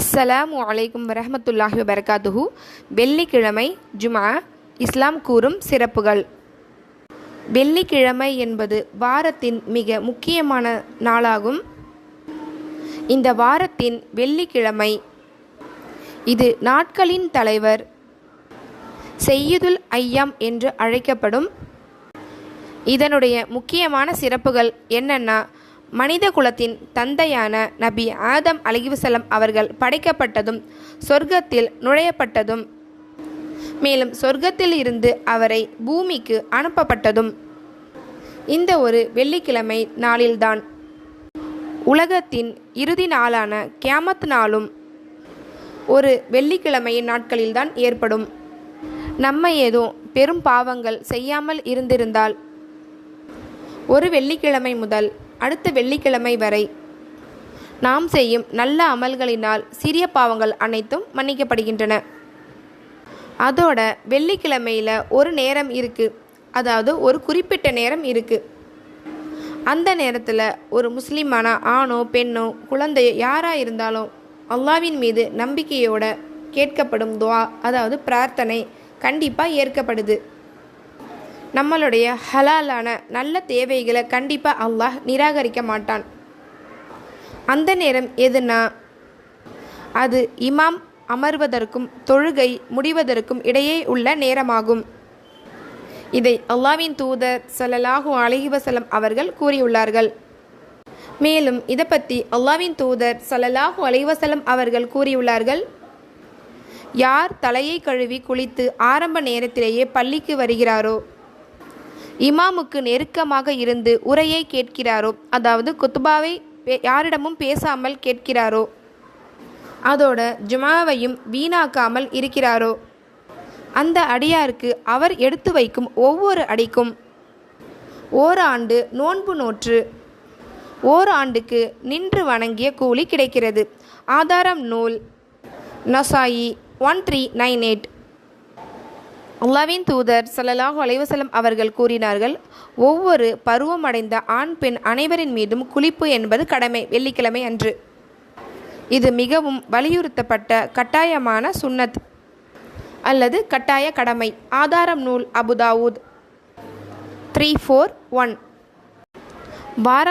அஸ்ஸலாமு அலைக்கும் வரஹ்மத்துல்லாஹி வபரகாத்துஹு. வெள்ளிக்கிழமை ஜும்ஆ இஸ்லாம் கூறும் சிறப்புகள். வெள்ளிக்கிழமை என்பது வாரத்தின் மிக முக்கியமான நாளாகும். இந்த வாரத்தின் வெள்ளிக்கிழமை இது நாட்களின் தலைவர் செய்யுதுல் ஐயாம் என்று அழைக்கப்படும். இதனுடைய முக்கியமான சிறப்புகள் என்னன்னா, மனித குலத்தின் தந்தையான நபி ஆதம் அலைஹிஸ்ஸலாம் அவர்கள் படைக்கப்பட்டதும் சொர்க்கத்தில் நுழையப்பட்டதும், மேலும் சொர்க்கத்தில் இருந்து அவரை பூமிக்கு அனுப்பப்பட்டதும் இந்த ஒரு வெள்ளிக்கிழமை நாளில்தான். உலகத்தின் இறுதி நாளான கியாமத் நாளும் ஒரு வெள்ளிக்கிழமையின் நாட்களில்தான் ஏற்படும். நம்ம ஏதோ பெரும் பாவங்கள் செய்யாமல் இருந்திருந்தால் ஒரு வெள்ளிக்கிழமை முதல் அடுத்த வெள்ளிக்கிழமை வரை நாம் செய்யும் நல்ல அமல்களினால் சிறிய பாவங்கள் அனைத்தும் மன்னிக்கப்படுகின்றன. அதோட வெள்ளிக்கிழமையில் ஒரு நேரம் இருக்குது, அதாவது ஒரு குறிப்பிட்ட நேரம் இருக்குது. அந்த நேரத்தில் ஒரு முஸ்லீமான ஆணோ பெண்ணோ குழந்தையோ யாராக இருந்தாலும் அல்லாஹ்வின் மீது நம்பிக்கையோட கேட்கப்படும் துஆ, அதாவது பிரார்த்தனை கண்டிப்பாக ஏற்கப்படுது. நம்மளுடைய ஹலாலான நல்ல தேவைகளை கண்டிப்பாக அல்லாஹ் நிராகரிக்க மாட்டான். அந்த நேரம் எதுனா, அது இமாம் அமர்வதற்கும் தொழுகை முடிவதற்கும் இடையே உள்ள நேரமாகும். இதை அல்லாஹ்வின் தூதர் ஸல்லல்லாஹு அலைஹி வஸல்லம் அவர்கள் கூறியுள்ளார்கள். மேலும் இதை பற்றி அல்லாஹ்வின் தூதர் ஸல்லல்லாஹு அலைஹி வஸல்லம் அவர்கள் கூறியுள்ளார்கள், யார் தலையை கழுவி குளித்து ஆரம்ப நேரத்திலேயே பள்ளிக்கு வருகிறாரோ, இமாமுக்கு நெருக்கமாக இருந்து உரையை கேட்கிறாரோ, அதாவது குத்துபாவை யாரிடமும் பேசாமல் கேட்கிறாரோ, அதோட ஜுமாவையும் வீணாக்காமல் இருக்கிறாரோ, அந்த அடியாருக்கு அவர் எடுத்து வைக்கும் ஒவ்வொரு அடிக்கும் ஓராண்டு நோன்பு நோற்று ஓராண்டுக்கு நின்று வணங்கிய கூலி கிடைக்கிறது. ஆதாரம் நூல் நசாயி 1398. அல்லாஹ்வின் தூதர் ஸல்லல்லாஹு அலைஹி வஸல்லம் அவர்கள் கூறினார்கள், ஒவ்வொரு பருவமடைந்த ஆண் பெண் அனைவரின் மீதும் குளிப்பு என்பது கடமை வெள்ளிக்கிழமை அன்று. இது மிகவும் வலியுறுத்தப்பட்ட கட்டாயமான சுன்னத் அல்லது கட்டாய கடமை. ஆதாரம் நூல் அபுதாவூத் 341.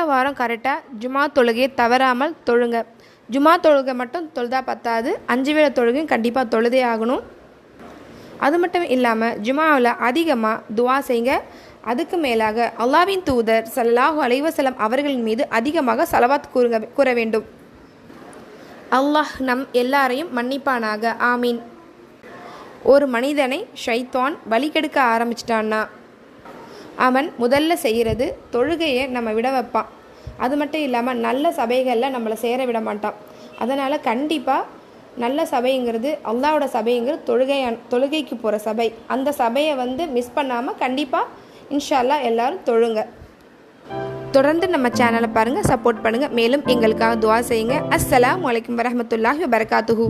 வாரம் கரெக்டாக ஜுமா தொழுகையை தவறாமல் தொழுங்க. ஜுமா தொழுகை மட்டும் தொழுதா பத்தாது, 5 வேளை தொழுகையும் கண்டிப்பாக தொழுதே ஆகணும். அது மட்டும் இல்லாமல் ஜுமாவில் அதிகமாக துஆ செய்யுங்க. அதுக்கு மேலாக அல்லாஹ்வின் தூதர் ஸல்லல்லாஹு அலைஹி வஸல்லம் அவர்களின் மீது அதிகமாக ஸலவாத் கூற வேண்டும். அல்லாஹ் நம் எல்லாரையும் மன்னிப்பானாக, ஆமீன். ஒரு மனிதனை ஷைத்தான் வழிகெடுக்க ஆரம்பிச்சிட்டான்னா அவன் முதல்ல செய்கிறது தொழுகையை நம்ம விட வைப்பான். அது மட்டும் இல்லாமல் நல்ல சபைகளில் நம்மளை சேர விட மாட்டான். அதனால் கண்டிப்பாக நல்ல சபைங்கிறது அல்லாஹ்வோட சபைங்கிறது தொழுகைக்கு போகிற சபை. அந்த சபையை மிஸ் பண்ணாமல் கண்டிப்பாக இன்ஷா அல்லாஹ் எல்லாரும் தொழுங்க. தொடர்ந்து நம்ம சேனலை பாருங்கள், சப்போர்ட் பண்ணுங்கள். மேலும் எங்களுக்காக துஆ செய்யுங்க. அஸ்ஸலாமு அலைக்கும் வரஹ்மத்துல்லாஹி வபரகாத்துஹு.